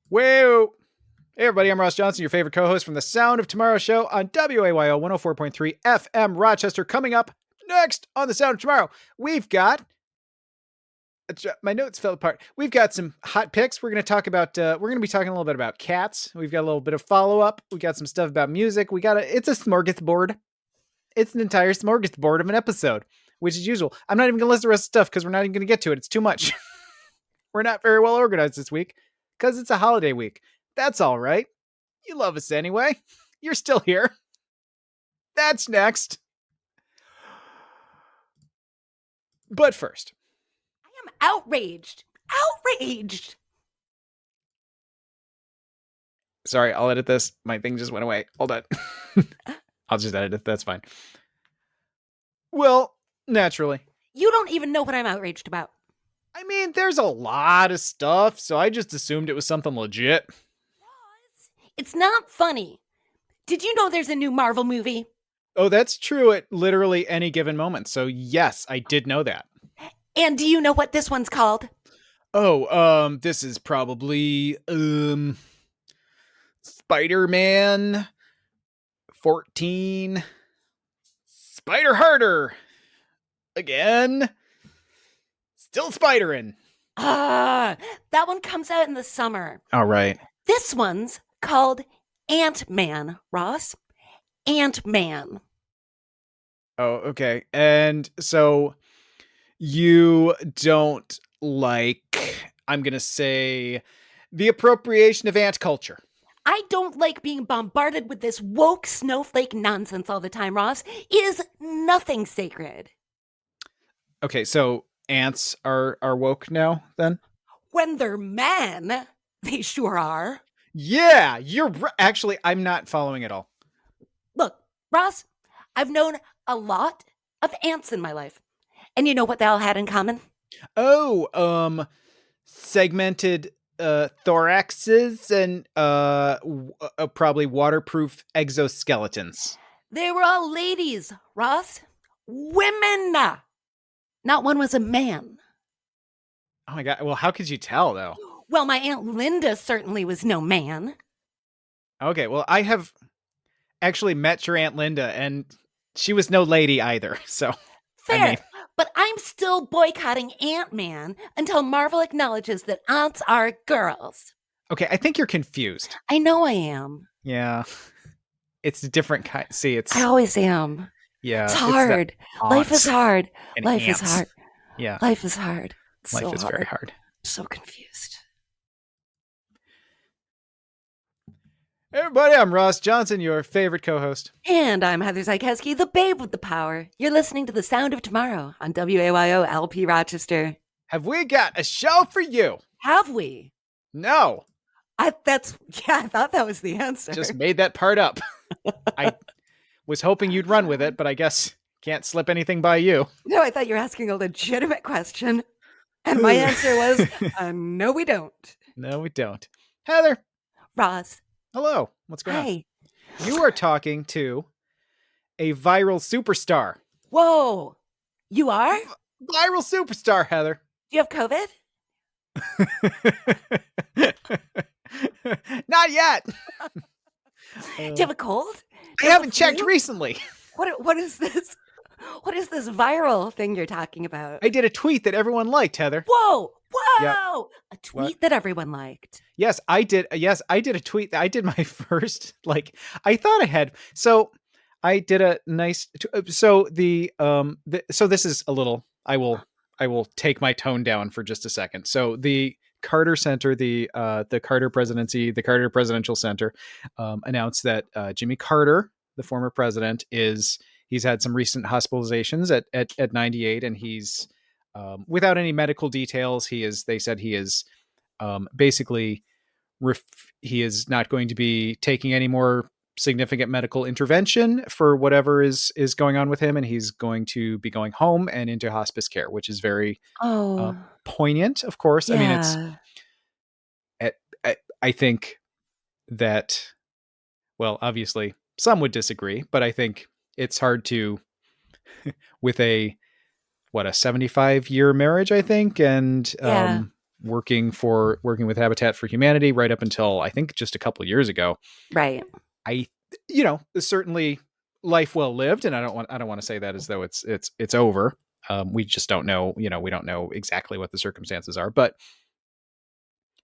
Whoa! Hey everybody, I'm Ross Johnson, your favorite co-host from the Sound of Tomorrow show on WAYO 104.3 FM Rochester. Coming up next on the Sound of Tomorrow, we've got my notes fell apart. We've got some hot picks. We're going to be talking a little bit about cats. We've got a little bit of follow-up. We got some stuff about music. It's a smorgasbord. It's an entire smorgasbord of an episode, which is usual. I'm not even going to list the rest of the stuff because we're not even going to get to it. It's too much. We're not very well organized this week because it's a holiday week. That's all right. You love us anyway. You're still here. That's next. But first, I am outraged. Outraged. Sorry, I'll edit this. My thing just went away. Hold on. I'll just edit it. That's fine. Well, naturally. You don't even know what I'm outraged about. I mean, there's a lot of stuff, so I just assumed it was something legit. It's not funny. Did you know there's a new Marvel movie? Oh, that's true at literally any given moment. So yes, I did know that. And do you know what this one's called? Oh, this is probably Spider-Man 14 Spider Harder. Again. Still spidering. That one comes out in the summer. All right. This one's called Ant-Man, Ross. Ant-Man. Oh, okay. And so you don't like, I'm going to say, the appropriation of ant culture. I don't like being bombarded with this woke snowflake nonsense all the time, Ross. It is nothing sacred. Okay, so ants are woke now, then? When they're men, they sure are. Yeah, actually, I'm not following at all. Look, Ross, I've known a lot of ants in my life. And you know what they all had in common? Oh, segmented thoraxes and probably waterproof exoskeletons. They were all ladies, Ross. Women. Not one was a man. Oh my God. Well, how could you tell, though? Well, my Aunt Linda certainly was no man. Okay, well, I have actually met your Aunt Linda, and she was no lady either, so... Fair, but I'm still boycotting Ant-Man until Marvel acknowledges that aunts are girls. Okay, I think you're confused. I know I am. Yeah. It's a different kind. See, I always am. Yeah. It's hard. Life is hard. Life is hard. Yeah. Life is hard. Life is very hard. I'm so confused. Hey everybody, I'm Ross Johnson, your favorite co-host. And I'm Heather Zykowski, the babe with the power. You're listening to The Sound of Tomorrow on WAYO LP Rochester. Have we got a show for you? Have we? No. I thought that was the answer. Just made that part up. I was hoping you'd run with it, but I guess can't slip anything by you. No, I thought you were asking a legitimate question. And my answer was, no, we don't. No, we don't. Heather. Ross. Hello. What's going on? You are talking to a viral superstar. Whoa. You are? Viral superstar, Heather. Do you have COVID? Not yet. Do you have a cold? I haven't checked recently. What is this? What is this viral thing you're talking about? I did a tweet that everyone liked, Heather. Whoa. Yep. A tweet that everyone liked. Yes, I did. Yes, I did a tweet. I did my first, I thought I had. So I did a nice, so so this is a little, I will take my tone down for just a second. So the Carter Center, the Carter presidency, the Carter Presidential Center, announced that Jimmy Carter, the former president, he's had some recent hospitalizations at 98, and he's without any medical details. They said he is basically he is not going to be taking any more significant medical intervention for whatever is going on with him, and he's going to be going home and into hospice care, which is very poignant, of course. Yeah. I mean, I think that, well, obviously some would disagree, but I think it's hard to, with a 75-year marriage, I think. And working with Habitat for Humanity right up until I think just a couple of years ago. Right. I, certainly life well lived, and I don't want to say that as though it's over. We just don't know, we don't know exactly what the circumstances are, but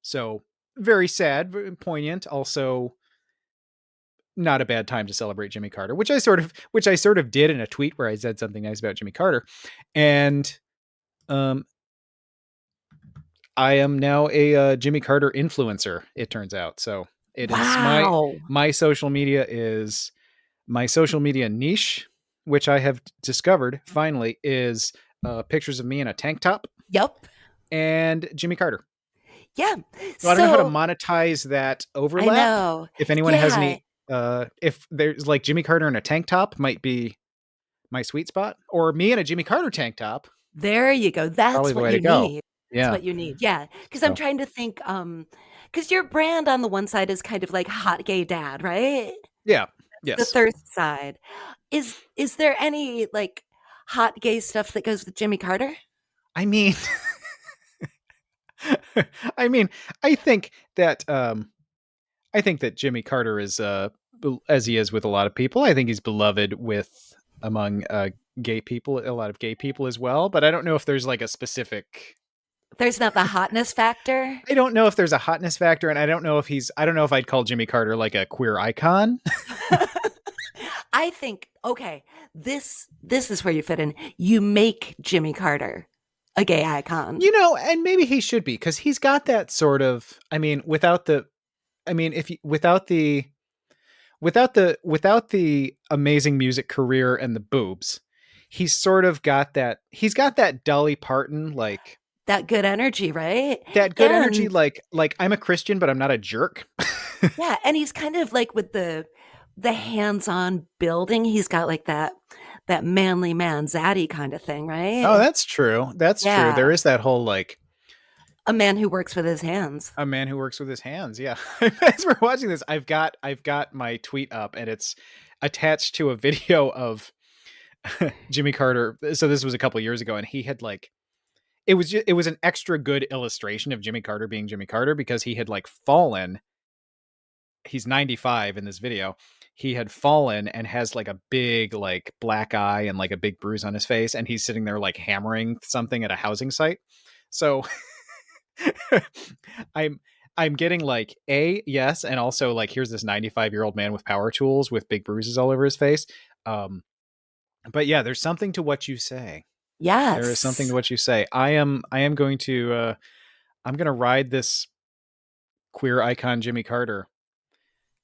so very sad, very poignant, also not a bad time to celebrate Jimmy Carter, which I sort of did in a tweet where I said something nice about Jimmy Carter, and um, I am now a Jimmy Carter influencer. It turns out, so it is Wow. my social media is my social media niche, which I have discovered finally is pictures of me in a tank top Yep. and Jimmy Carter. Yeah. So I don't know how to So monetize that I overlap. know. If anyone has Yeah. any, if there's like Jimmy Carter in a tank top might be my sweet spot, or me in a Jimmy Carter tank top, There you go. probably That's the what way to you go. need. That's Yeah. what you need. Yeah. Because I'm So trying to think, because your brand on the one side is kind of like hot gay dad, right? yeah. The Yes. thirst side. Is there any like hot gay stuff that goes with Jimmy Carter? I mean, I mean, I think that Jimmy Carter is as he is with a lot of people. I think he's beloved with among gay people, a lot of gay people as well. But I don't know if there's like a specific. There's not the hotness factor. I don't know if there's a hotness factor, and I don't know if he's. I don't know if I'd call Jimmy Carter like a queer icon. I think okay, this is where you fit in. You make Jimmy Carter a gay icon. And maybe he should be because he's got that sort of. I mean, without the. I mean, if you, without the amazing music career and the boobs, he's sort of got that. He's got that Dolly Parton like That good energy, right? that good energy. And Like I'm a Christian, but I'm not a jerk. yeah, and he's kind of like with the hands-on building, he's got like that manly man zaddy kind of thing, Oh, right? that's true. That's true. There Yeah. is that whole like A man who works with his hands. a man who works with his hands. Yeah. As we're watching this, I've got my tweet up and it's attached to a video of Jimmy Carter. So this was a couple years ago, and he had like it was an extra good illustration of Jimmy Carter being Jimmy Carter because he had like fallen. He's 95 in this video. He had fallen and has like a big like black eye and like a big bruise on his face, and he's sitting there like hammering something at a housing site. So I'm I'm getting like yes, and also like here's this 95-year-old man with power tools with big bruises all over his face. Um, but yeah, there's something to what you say. There is something Yes. to what you say. I am going to I'm gonna ride this queer icon Jimmy Carter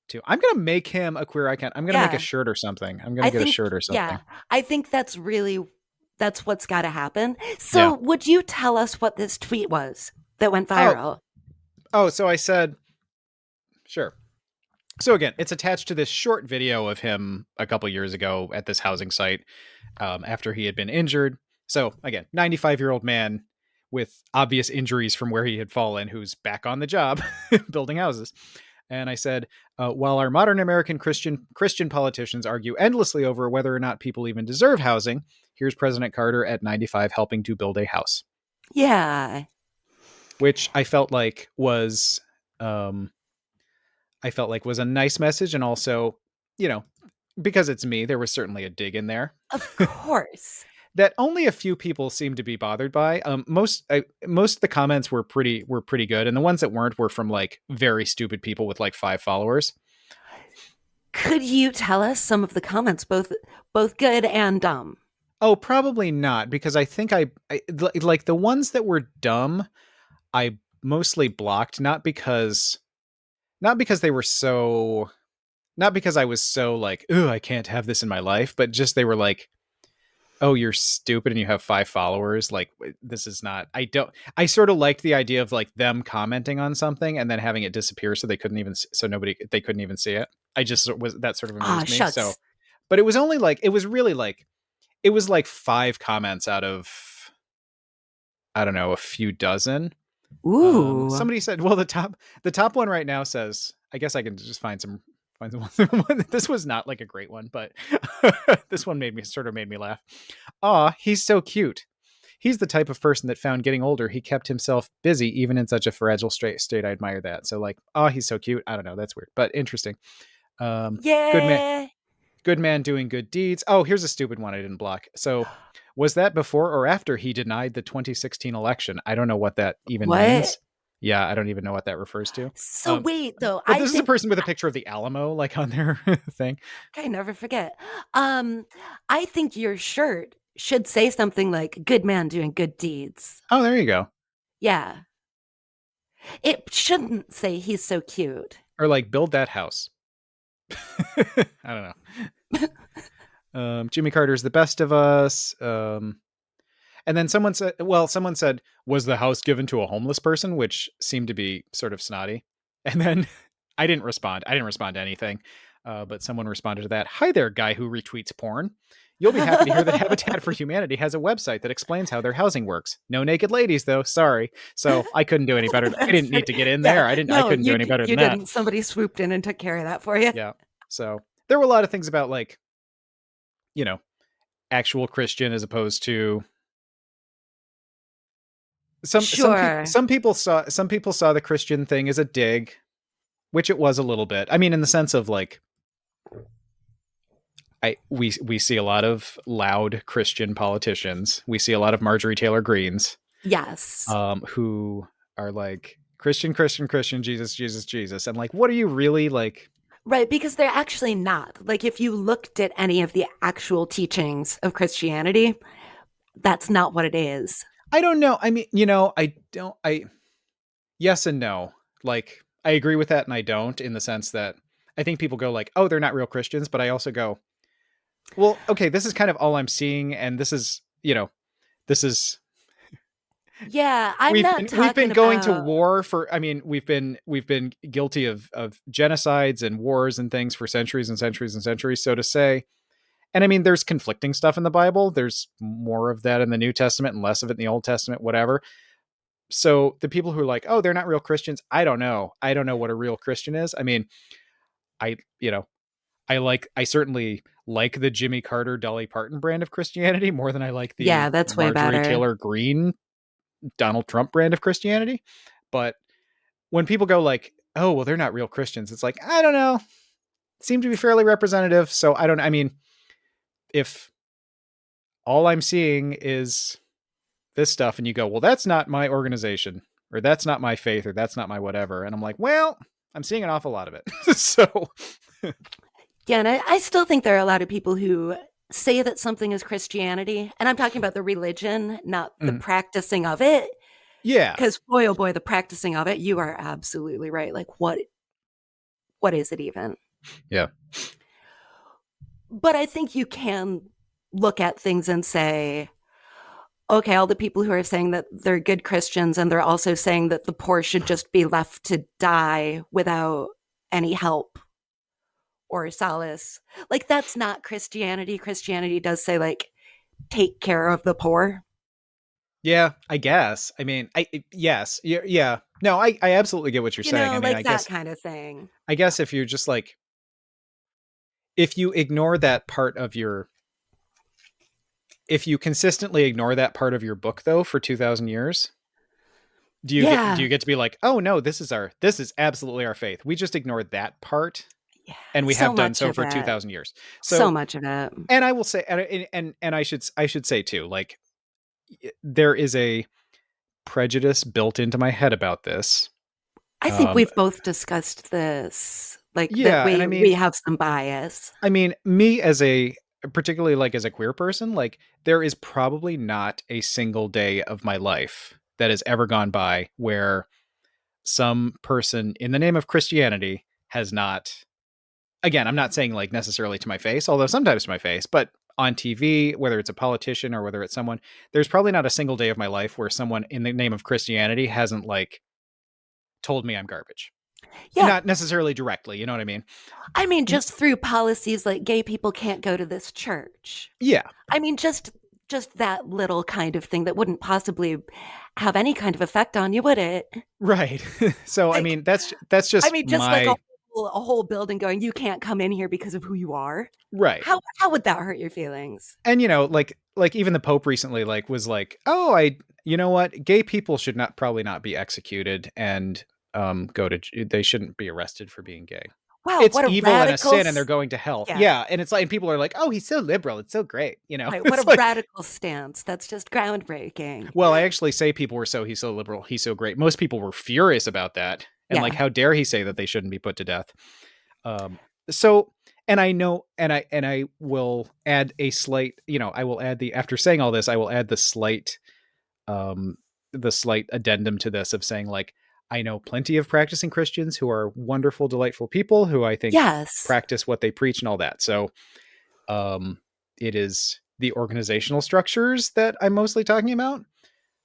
too. I'm gonna make him a queer icon. I'm gonna make a Yeah. shirt or something. I'm gonna I get a think shirt or something. yeah. I think that's what's got to happen. Yeah. So, would you tell us what this tweet was that went Oh, viral? so I said sure. So again, it's attached to this short video of him a couple years ago at this housing site after he had been injured. So again, 95-year-old man with obvious injuries from where he had fallen, who's back on the job building houses. And I said, while our modern American Christian politicians argue endlessly over whether or not people even deserve housing, here's President Carter at 95 helping to build a house, Yeah. which um, I felt like was a nice message, and also, you know, because it's me, there was certainly a dig in there Of course. that only a few people seemed to be bothered by. Most of the comments were pretty good, and the ones that weren't were from like very stupid people with like 5 followers. Could you tell us some of the comments, both good and dumb? Oh, probably not, because I think like the ones that were dumb, I mostly blocked, not because they were so not because I was so like, ooh, I can't have this in my life, but just they were like, oh, you're stupid and you have 5 followers. Like, this is not, I sort of liked the idea of like them commenting on something and then having it disappear so they couldn't even see it. I just that sort of Ah, amused me. So, shucks. but it was only like, it was really like, it was like 5 comments out of, I don't know, a few dozen. Ooh. Somebody said, well, the top one right now says, I guess I can just find some. This was not like a great one, but this one made me laugh. Aw, he's so cute. He's the type of person that found getting older, he kept himself busy even in such a fragile state. I admire that. So like, oh, he's so cute. I don't know. That's weird, but interesting. Um, good man. Yeah. Good man doing good deeds. Oh, here's a stupid one I didn't block. So, was that before or after he denied the 2016 election? I don't know what that even What? means. Yeah, I don't even know what that refers to. So Um, wait though, but I this is a think person with a picture of the Alamo, like on their thing. I never forget. Um, I think your shirt should say something like "good man doing good deeds." Oh, there you go. Yeah. It shouldn't say he's so cute. Or like build that house. I don't know. Jimmy Carter's the best of us. And then someone said, was the house given to a homeless person? Which seemed to be sort of snotty. And then I didn't respond. I didn't respond to anything. But someone responded to that. Hi there, guy who retweets porn. You'll be happy to hear that Habitat for Humanity has a website that explains how their housing works. No naked ladies, though. Sorry. So I couldn't do any better. I That's didn't funny. need to get in Yeah. there. I No, couldn't do any better you than that. didn't. Somebody swooped in and took care of that for you. Yeah. So there were a lot of things about like, you know, actual Christian as opposed to Sure. some people saw the Christian thing as a dig, which it was a little bit. I mean, in the sense of like we see a lot of loud Christian politicians. We see a lot of Marjorie Taylor Greens, Yes. who are like Christian, Christian, Christian, Jesus, Jesus, Jesus, and like, what are you really like? Right, because they're actually not. Like, if you looked at any of the actual teachings of Christianity, that's not what it is. I don't know. I mean, I don't. I yes and no. Like, I agree with that, and I don't in the sense that I think people go like, oh, they're not real Christians, but I also go, well, okay, this is kind of all I'm seeing, and this is Yeah, I'm not we've been talking going to about. war for. I mean, we've been guilty of genocides and wars and things for centuries and centuries and centuries. So to say, and I mean, there's conflicting stuff in the Bible. There's more of that in the New Testament and less of it in the Old Testament, whatever. So the people who are like, oh, they're not real Christians. I don't know. I don't know what a real Christian is. I mean, I you know I certainly like the Jimmy Carter, Dolly Parton brand of Christianity more than I like Yeah, the that's way Marjorie better. Taylor Greene, Donald Trump brand of Christianity. But when people go like, oh, well, they're not real Christians, it's like, I don't know. Seem to be fairly representative. So I don't, I mean, if all I'm seeing is this stuff and you go, well, that's not my organization or that's not my faith or that's not my whatever. And I'm like, well, I'm seeing an awful lot of it. So Yeah, and I still think there are a lot of people who say that something is Christianity, and I'm talking about the religion, not the mm, practicing of it. yeah, Because boy, oh boy, the practicing of it, you are absolutely right. Like, what is it even? yeah, But I think you can look at things and say, okay, all the people who are saying that they're good Christians and they're also saying that the poor should just be left to die without any help or solace. Like, that's not Christianity. Christianity does say, like, take care of the poor. yeah, I guess. I mean, yes, yeah, yeah. No, I absolutely get what you're saying. I mean, Like that kind of thing. I guess if you're just like, if you ignore that part of your, if you consistently ignore that part of your book though for 2,000 years, do Yeah. you get to be like, oh no, this is absolutely our faith. We just ignored that part, Yeah. and we So have done much so of for it. 2,000 years. So So, much of it. and I will say, and I should say too, like there is a prejudice built into my head about this. I think Um, we've both discussed this, like that yeah, and we have some bias. I mean, me as a particularly like as a queer person, like there is probably not a single day of my life that has ever gone by where some person in the name of Christianity has not, again, I'm not saying like necessarily to my face, although sometimes to my face, but on TV, whether it's a politician or whether it's someone, there's probably not a single day of my life where someone in the name of Christianity hasn't like told me I'm garbage. Yeah. Not necessarily directly, you know what I mean? I mean, just through policies like gay people can't go to this church. Yeah, I mean, just that little kind of thing that wouldn't possibly have any kind of effect on you, would it? right. So I Like, mean, that's I just mean, just like my a whole building going, you can't come in here because of who you are. right. How would that hurt your feelings? And like even the Pope recently like was like, oh, you know what, gay people should not probably not be executed and they shouldn't be arrested for being gay. Wow, It's what a evil and a radical sin and they're going to hell. yeah. Yeah, and it's like, and people are like, oh, he's so liberal, it's so great, Right, what a It's like, radical stance. That's just groundbreaking. well, I actually say people were so he's so liberal, he's so great. Most people were furious about that and like, Yeah. how dare he say that they shouldn't be put to death. So and I know and I will add a slight, I will add the after saying all this, I will add um the slight addendum to this of saying like, I know plenty of practicing Christians who are wonderful, delightful people who I think Yes. practice what they preach and all that. So it is the organizational structures that I'm mostly talking about,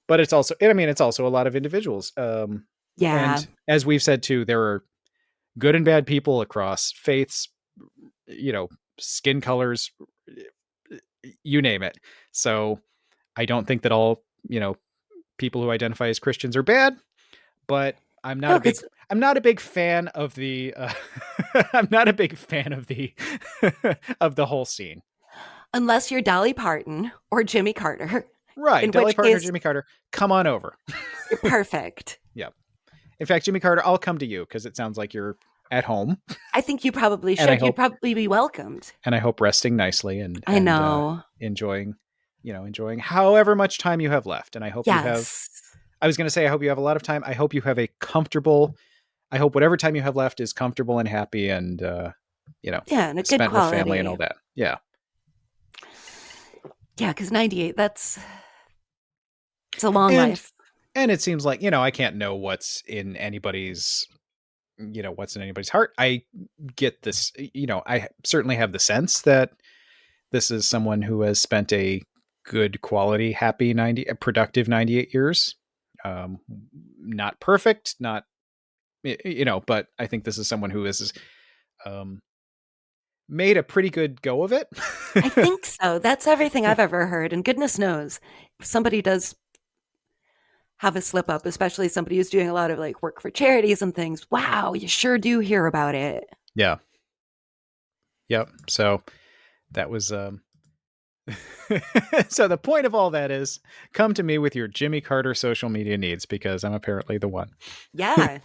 but it's also, I mean, it's also a lot of individuals. Yeah. And as we've said too, there are good and bad people across faiths, you know, skin colors, you name it. So I don't think that all, people who identify as Christians are bad, but No, because I'm not a big fan of the I'm not a big fan of the of the whole scene. unless you're Dolly Parton or Jimmy Carter, Right, in Dolly which Parton or case Jimmy Carter, come on over. you're perfect. Yeah. In fact, Jimmy Carter, I'll come to you because it sounds like you're at home, I think you probably and should. You'd probably be welcomed. I hope resting nicely I know. enjoying, enjoying however much time you have left. And I hope you have. Yes. I was going to say I hope you have a lot of time. I hope you have a comfortable. I hope whatever time you have left is comfortable and happy, and Yeah, and a good spent with family and all quality. that. Yeah. Yeah, because 98, it's a long And life. it seems like, I can't know what's in anybody's heart. I get this, I certainly have the sense that this is someone who has spent a good quality, happy a productive 98 years. Um, Not perfect, not, but I think this is someone who has um, made a pretty good go of it. I think so. That's everything I've ever heard. And goodness knows, if somebody does have a slip up, especially somebody who's doing a lot of like work for charities and things, wow, you sure do hear about it. Yeah. Yep. So that was, so the point of all that is come to me with your Jimmy Carter social media needs because I'm apparently the one. Yeah.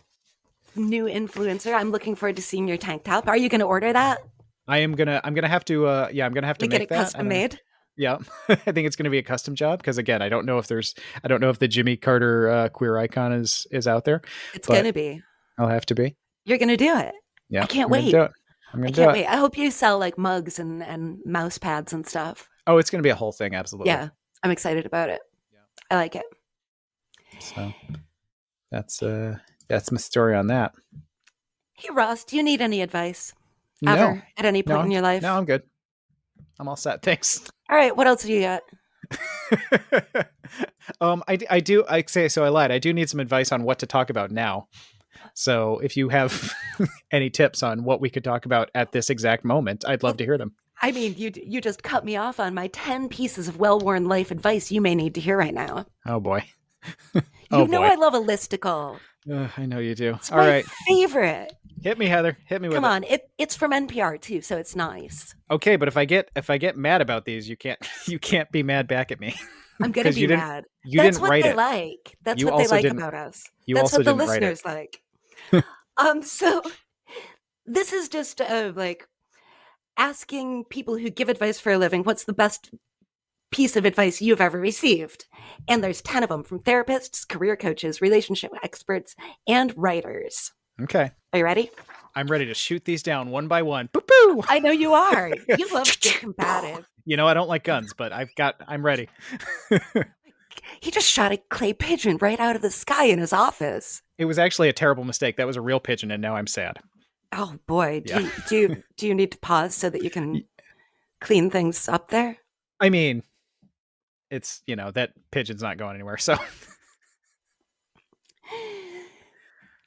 New influencer. I'm looking forward to seeing your tank top. Are you going to order that? I'm gonna have to I'm gonna have to Like get make it that. I custom don't. made? Yeah, I think it's gonna be a custom job because again, I don't know if the Jimmy Carter queer icon is out there, It's going but to be. I'll have to be. You're going to do it. I Yeah, can't I'm gonna do wait. it. I'm I gonna do can't it. wait. I hope you sell like mugs and mouse pads and stuff. Oh, it's gonna be a whole thing. Absolutely. Yeah. I'm excited about it. Yeah. I like it. So that's my story on that. Hey, Ross, do you need any advice No, ever at any point in your no, life? I'm good. I'm all set. Thanks. All right. What else do you got? I do. I say so. I lied. I do need some advice on what to talk about now. So if you have any tips on what we could talk about at this exact moment, I'd love Well, to hear them. I mean, you just cut me off on my 10 pieces of well-worn life advice you may need to hear right now. Oh boy. Oh You know boy. I love a listicle. I know you do. It's All my right. favorite. Hit me, Heather. Hit me with Come it. on, it's from NPR too, so it's nice. Okay, but if I get mad about these, you can't you can't be mad back at me I'm gonna because be mad. you That's didn't what write they it. like. That's You what they also like didn't about us. you That's also what the didn't write it. listeners like. So this is just like asking people who give advice for a living, what's the best piece of advice you've ever received? And there's 10 of them from therapists, career coaches, relationship experts, and writers. Okay. Are you ready? I'm ready to shoot these down one by one. Boo boo. I know you are. You love to get combative. I don't like guns, but I'm ready. He just shot a clay pigeon right out of the sky in his office. It was actually a terrible mistake. That was a real pigeon, and now I'm sad. Oh boy, Yeah. Do you need to pause so that you can clean things up there? I mean, it's that pigeon's not going anywhere. So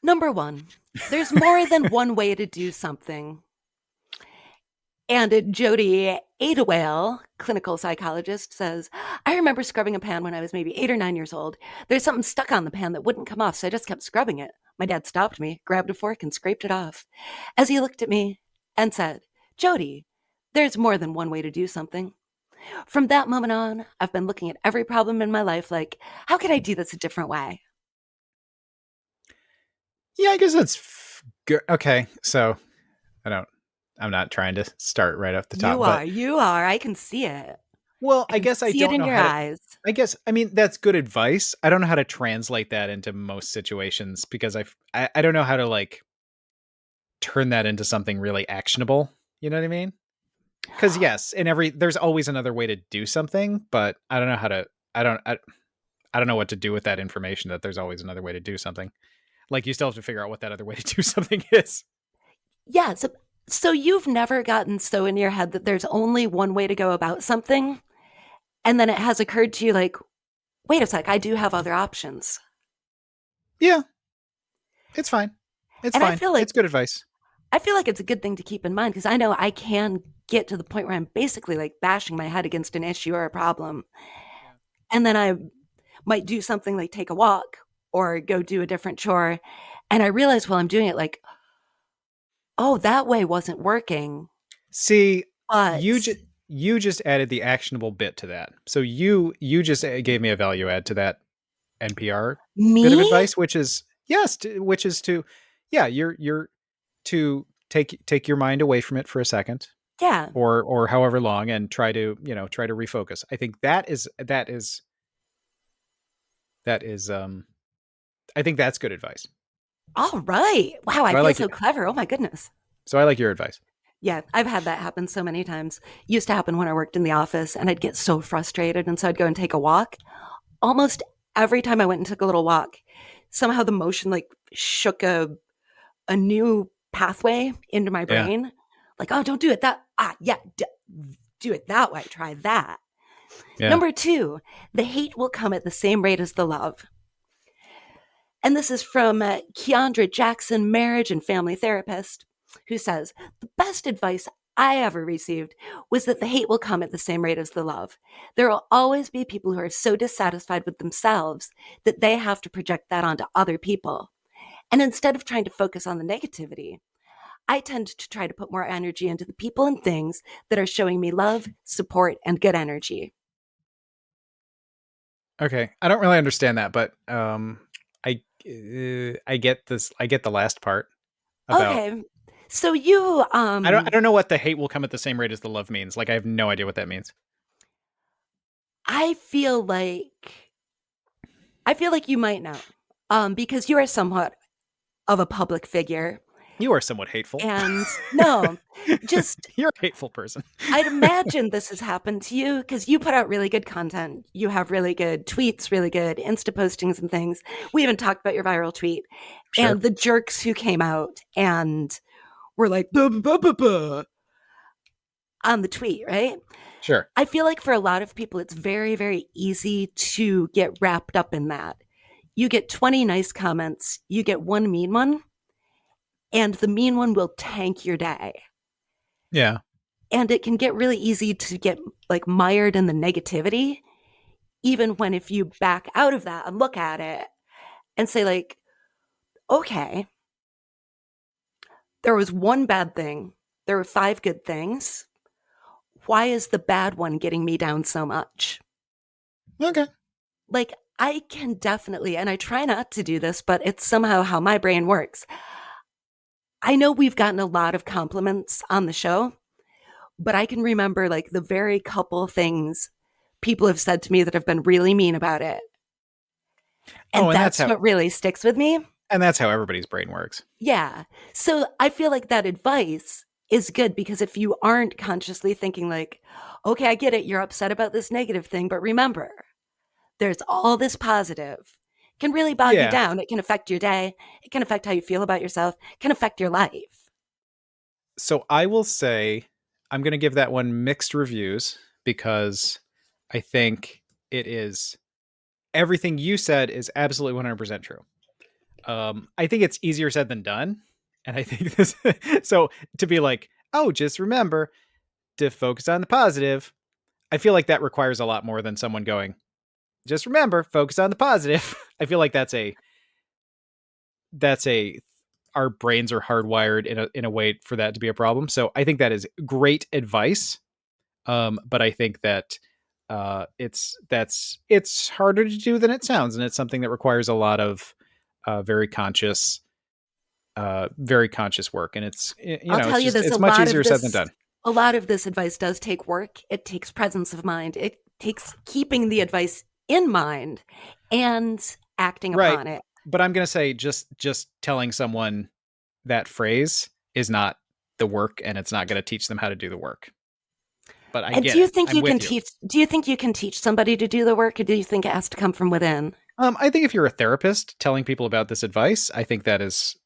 Number one, there's more than one way to do something. And Jody Adewale, clinical psychologist, says, I remember scrubbing a pan when I was maybe 8 or 9 years old. There's something stuck on the pan that wouldn't come off, so I just kept scrubbing it. My dad stopped me, grabbed a fork, and scraped it off. As he looked at me and said, Jody, there's more than one way to do something. From that moment on, I've been looking at every problem in my life like, how can I do this a different way? Yeah, I guess that's good. Okay, so I don't. I'm not trying to start right off the top, You but are, you are. I can see it. well, I I can guess I see it don't in know your how to. eyes. I guess I mean that's good advice. I don't know how to translate that into most situations because I don't know how to like turn that into something really actionable. You know what I mean? Because yes, in every there's always another way to do something, but I don't know how to. I don't. I don't know what to do with that information. That there's always another way to do something. Like you still have to figure out what that other way to do something is. Yeah. So you've never gotten so in your head that there's only one way to go about something. And then it has occurred to you, like, wait a sec, I do have other options. Yeah, it's fine. It's And fine. It's good advice. I feel like it's a good thing to keep in mind because I know I can get to the point where I'm basically like bashing my head against an issue or a problem. Yeah. And then I might do something like take a walk or go do a different chore. And I realize while I'm doing it, like, oh, that way wasn't working. See, you But just you just added the actionable bit to that. So you just gave me a value add to that NPR bit of me? advice, which is yes, which is to yeah, you're to take your mind away from it for a second Yeah. or however long and try to try to refocus. I think that is I think that's good advice. All right. Wow. I So I feel like it. so clever. Oh my goodness. So I like your advice. Yeah, I've had that happen so many times. Used to happen when I worked in the office and I'd get so frustrated. And so I'd go and take a walk. Almost every time I went and took a little walk, somehow the motion like shook a new pathway into my Yeah. brain. Like, oh, don't do it that. Yeah, do it that way. Try that. Yeah. Number two, the hate will come at the same rate as the love. And this is from Keandra Jackson, marriage and family therapist, who says, the best advice I ever received was that the hate will come at the same rate as the love. There will always be people who are so dissatisfied with themselves that they have to project that onto other people. And instead of trying to focus on the negativity, I tend to try to put more energy into the people and things that are showing me love, support, and good energy. Okay. I don't really understand that, but I get this. I get the last part about. Okay. So you I don't know what the hate will come at the same rate as the love means. Like I have no idea what that means. I feel like you might know. Because you are somewhat of a public figure. You are somewhat hateful. And no, just You're a hateful person. I'd imagine this has happened to you because you put out really good content. You have really good tweets, really good Insta postings and things. We even talked about your viral tweet Sure. and the jerks who came out and were like, buh, buh, buh, buh, on the tweet, right? Sure. I feel like for a lot of people, it's very, very easy to get wrapped up in that. You get 20 nice comments, you get one mean one, and the mean one will tank your day. Yeah. And it can get really easy to get like mired in the negativity, even when if you back out of that and look at it and say, like, okay, there was one bad thing, there were five good things. Why is the bad one getting me down so much? Okay. Like, I can definitely, and I try not to do this, but it's somehow how my brain works. I know we've gotten a lot of compliments on the show, but I can remember like the very couple things people have said to me that have been really mean about it. Oh, And that's what really sticks with me. and that's how everybody's brain works. Yeah. So I feel like that advice is good because if you aren't consciously thinking, like, okay, I get it, you're upset about this negative thing, but remember, there's all this positive. It can really bog you Yeah. down. It can affect your day. It can affect how you feel about yourself. It can affect your life. So I will say I'm going to give that one mixed reviews because I think it is everything you said is absolutely 100% true. I think it's easier said than done. And I think this, so to be like, oh, just remember to focus on the positive. I feel like that requires a lot more than someone going, just remember, focus on the positive. I feel like that's a, our brains are hardwired in a way for that to be a problem. So I think that is great advice. But I think that it's harder to do than it sounds, and it's something that requires a lot of very conscious very conscious work, and I'll tell you this, it's much easier said than done. a lot of this advice does take work. It takes presence of mind. It takes keeping the advice in mind and acting Right. upon it. But I'm going to say just telling someone that phrase is not the work, and it's not going to teach them how to do the work. But I And get it. I'm with you. do you think you can teach somebody to do the work, or do you think it has to come from within? I think if you're a therapist telling people about this advice, I think that is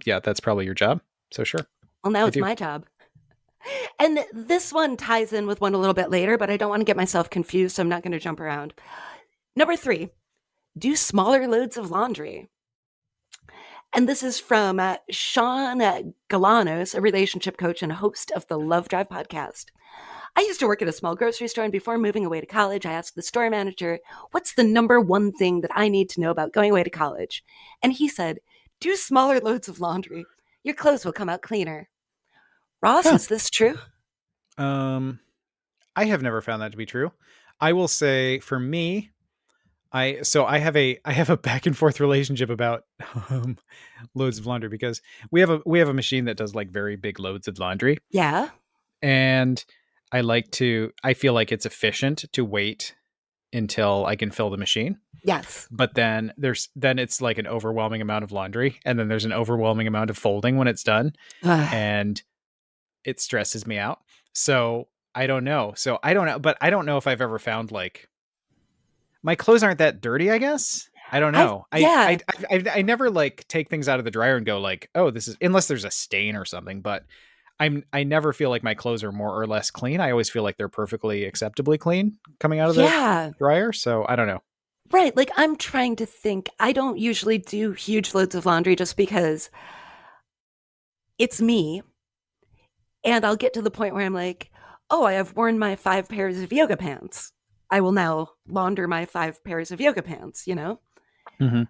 yeah, that's probably your job. So sure. Well, now I it's do. my job. And this one ties in with one a little bit later, but I don't want to get myself confused, so I'm not going to jump around. Number 3, do smaller loads of laundry. And this is from Sean Galanos, a relationship coach and host of the Love Drive podcast. I used to work at a small grocery store, and before moving away to college, I asked the store manager, what's the number one thing that I need to know about going away to college? And he said, do smaller loads of laundry. Your clothes will come out cleaner. Ross, Huh. is this true? Um I have never found that to be true. I will say for me, I have a back and forth relationship about um, loads of laundry, because we have a machine that does like very big loads of laundry, Yeah. and I feel like it's efficient to wait until I can fill the machine. Yes. But then it's like an overwhelming amount of laundry, and then there's an overwhelming amount of folding when it's done, Ugh. and it stresses me out. So I don't know. But I don't know if I've ever found like my clothes aren't that dirty, I guess. I don't I know. yeah. I never like take things out of the dryer and go like, oh, this is, unless there's a stain or something. But I never feel like my clothes are more or less clean. I always feel like they're perfectly acceptably clean coming out of the Yeah. dryer. So I don't know. Right. Like I'm trying to think. I don't usually do huge loads of laundry just because it's me. And I'll get to the point where I'm like, oh, I have worn my 5 pairs of yoga pants. I will now launder my 5 pairs of yoga pants, you know? Mm-hmm.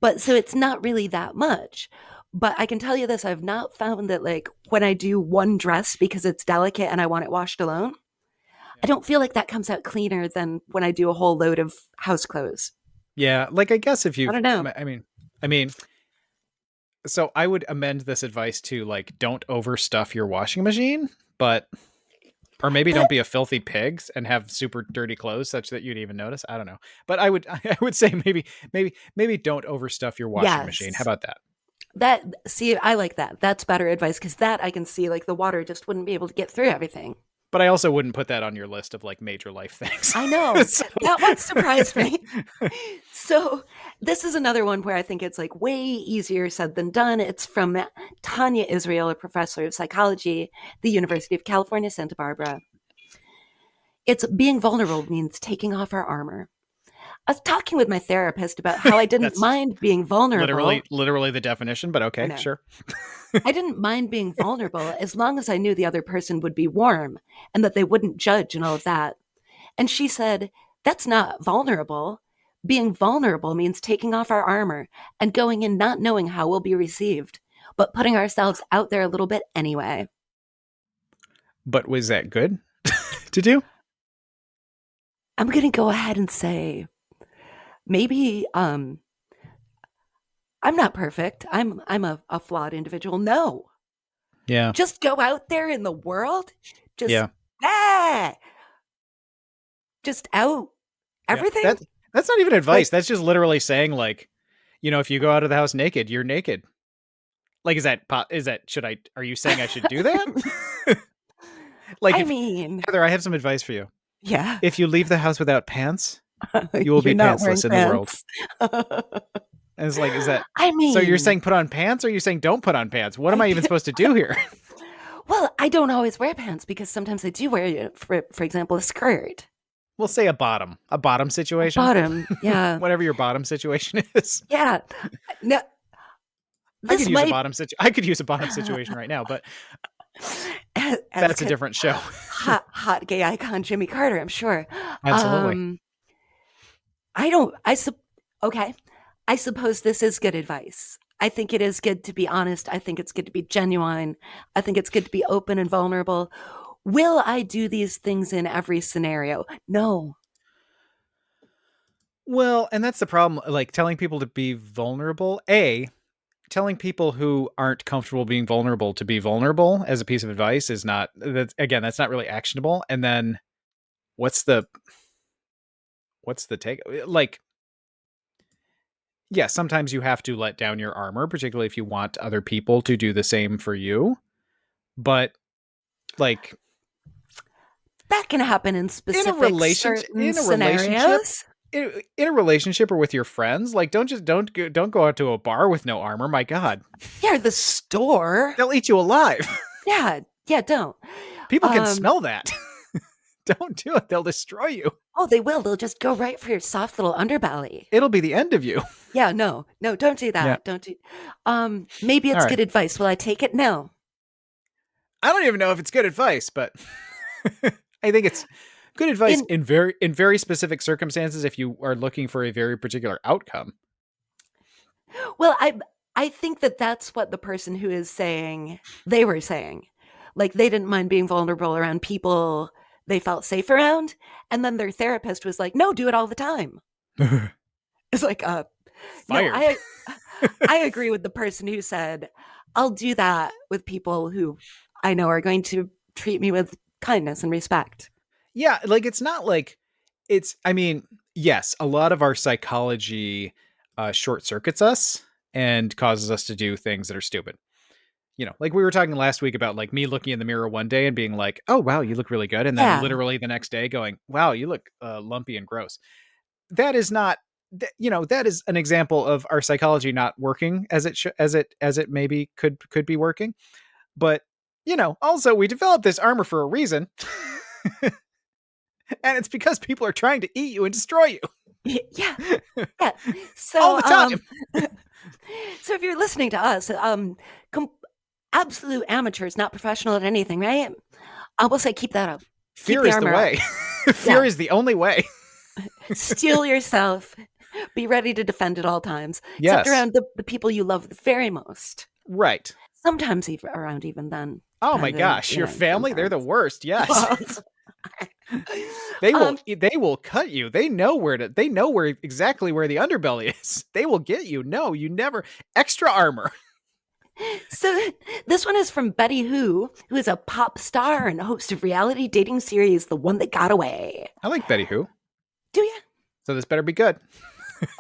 But so it's not really that much. But I can tell you this, I've not found that like when I do one dress because it's delicate and I want it washed alone, I Yeah. don't feel like that comes out cleaner than when I do a whole load of house clothes. Yeah. Like I guess if I you've, don't know. I mean, so I would amend this advice to like, don't overstuff your washing machine, but or maybe don't But be a filthy pig and have super dirty clothes such that you'd even notice. I don't know. But I would say maybe don't overstuff your washing machine. How yes, about that? that, see, I like that. That's better advice because that I can see like the water just wouldn't be able to get through everything. But I also wouldn't put that on your list of like major life things. I know. So, That one surprised me. So, this is another one where I think it's like way easier said than done. It's from Tanya Israel, a professor of psychology, the University of California, Santa Barbara. It's being vulnerable means taking off our armor. I was talking with my therapist about how I didn't that's mind being vulnerable. literally the definition, but I okay, know. sure. I didn't mind being vulnerable as long as I knew the other person would be warm and that they wouldn't judge and all of that. And she said, that's not vulnerable. Being vulnerable means taking off our armor and going in not knowing how we'll be received, but putting ourselves out there a little bit anyway. But was that good to do? I'm going to go ahead and say maybe I'm not perfect. I'm a flawed individual. No. Yeah. Just go out there in the world. Just Yeah. ah, just out Yeah. everything. That's not even Like advice. That's just literally saying like, if you go out of the house naked, you're naked. Like, is that should I? Are you saying I should do that? Like, I if mean, Heather, I have some advice for you. yeah. If you leave the house without pants, you will You're be not wearing pantsless in the world. pants. And it's like, is that I so? You're mean, saying put on pants, or are you saying don't put on pants? What am I I even supposed to do here? well, I don't always wear pants because sometimes I do wear, for example, a skirt. We'll say a bottom situation, Bottom, yeah, whatever your bottom situation is. yeah. No, I could this use a might, bottom I could use a bottom situation right now, but as that's a different show. hot gay icon Jimmy Carter, I'm sure. Absolutely. I don't. Okay. I suppose this is good advice. I think it is good to be honest. I think it's good to be genuine. I think it's good to be open and vulnerable. Will I do these things in every scenario? No. Well, and that's the problem. Like telling people to be vulnerable. Telling people who aren't comfortable being vulnerable to be vulnerable as a piece of advice is not. That's not really actionable. And then what's the what's the take? Like, yeah, sometimes you have to let down your armor, particularly if you want other people to do the same for you. But like That can happen in in a specific relationship, certain scenarios. in a relationship or with your friends, like don't go out to a bar with no armor. My God, Yeah, the store. they'll eat you alive. Yeah, yeah, don't. People can Um, smell that. Don't do it. They'll destroy you. oh, they will. They'll just go right for your soft little underbelly. It'll be the end of you. Yeah, no, no, don't do Yeah. that. Don't do. Maybe All it's right. good advice. Will I take it? No. I don't even know if it's good advice, but I think it's good advice In in very specific circumstances if you are looking for a very particular outcome. well, I think that that's what the person who is saying they were saying. Like they didn't mind being vulnerable around people they felt safe around, and then their therapist was like, "No, do it all the time." It's like, no, Fired. I agree with the person who said, "I'll do that with people who I know are going to treat me with kindness and respect." Yeah, like it's not like it's I mean, yes, a lot of our psychology short circuits us and causes us to do things that are stupid. Like we were talking last week about like me looking in the mirror one day and being like, "Oh wow, you look really good," and then Yeah. literally the next day going, "Wow, you look lumpy and gross." That is not that is an example of our psychology not working as it maybe could be working. But also we developed this armor for a reason. And it's because people are trying to eat you and destroy you Yeah. Yeah. all So the time. so if you're listening to us, com- absolute amateurs, not professional at anything, right? I will say keep that up. Keep Fear the is the armor up. way. Fear Yeah. is the only way. Steel yourself. Be ready to defend at all times, except Yes. around the people you love the very most. Right. Sometimes even around even then, Oh my depending, gosh, your family, they're the sometimes. worst. Yes. Well, They will um, they will cut you. They know where exactly where the underbelly is. They will get you. No, you never extra armor. so this one is from Betty who is a pop star and host of reality dating series The One That Got Away. I like Betty Who. Do you? So this better be good.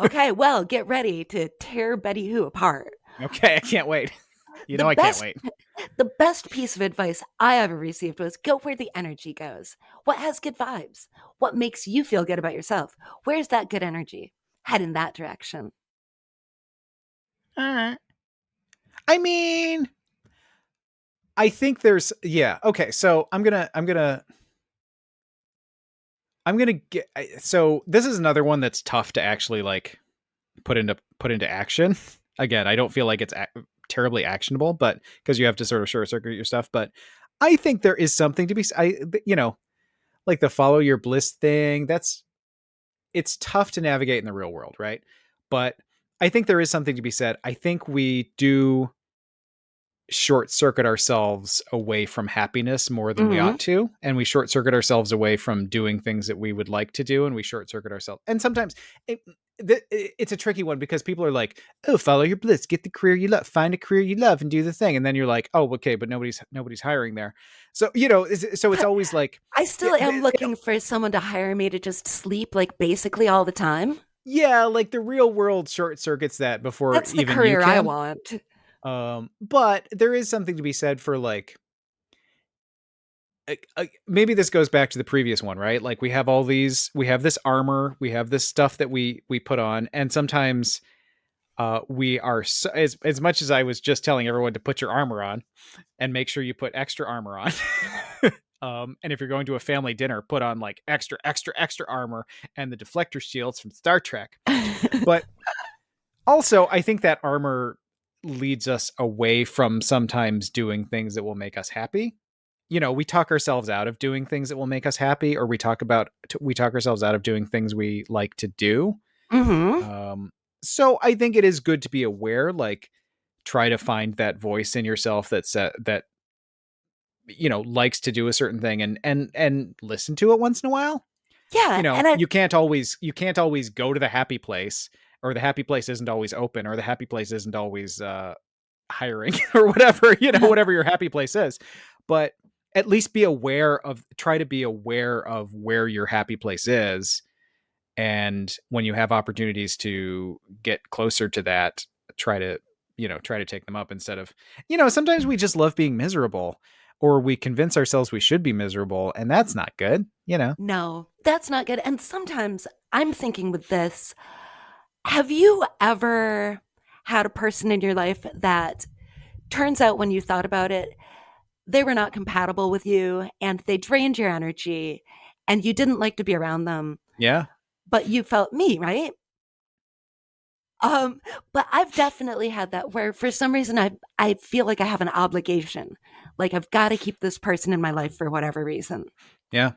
Okay, well, get ready to tear Betty Who apart. Okay, I can't wait. You The know I can't best wait. the best piece of advice I ever received was go where the energy goes. What has good vibes? What makes you feel good about yourself? Where's that good energy? Head in that direction. All right. I mean, I think there's yeah. Okay, so I'm gonna get. So this is another one that's tough to actually like put into action. Again, I don't feel like it's terribly actionable, but because you have to sort of short circuit your stuff. But I think there is something to be. Like the follow your bliss thing. It's tough to navigate in the real world, right? But I think there is something to be said. I think we do short circuit ourselves away from happiness more than we Mm-hmm. ought to, and we short circuit ourselves away from doing things that we would like to do, and we short circuit ourselves, and sometimes it's a tricky one because people are like, oh, follow your bliss, get the career you love, find a career you love and do the thing, and then you're like, oh, okay, but nobody's hiring there. So so it's always like I still am looking for someone to hire me to just sleep like basically all the time. yeah, like the real world short circuits that before That's the even you career I can. want. But there is something to be said for like maybe this goes back to the previous one, right? Like we have this armor, we have this stuff that we put on, and sometimes we are so, as much as I was just telling everyone to put your armor on and make sure you put extra armor on. And if you're going to a family dinner, put on like extra armor and the deflector shields from Star Trek. But also, I think that armor leads us away from sometimes doing things that will make us happy. We talk ourselves out of doing things that will make us happy, or we talk ourselves out of doing things we like to do. Mm-hmm. Um, so I think it is good to be aware, like try to find that voice in yourself that likes to do a certain thing, and listen to it once in a while. Yeah, and I You can't always go to the happy place, or the happy place isn't always open, or the happy place isn't always hiring, or whatever, whatever your happy place is. But at least try to be aware of where your happy place is, and when you have opportunities to get closer to that, try to try to take them up, instead of, sometimes we just love being miserable, or we convince ourselves we should be miserable, and that's not good. no, that's not good. And sometimes I'm thinking with this, have you ever had a person in your life that turns out when you thought about it, they were not compatible with you and they drained your energy and you didn't like to be around them, Yeah. but you felt me, right? Um, but I've definitely had that where for some reason I feel like I have an obligation. Like I've got to keep this person in my life for whatever reason. Yeah.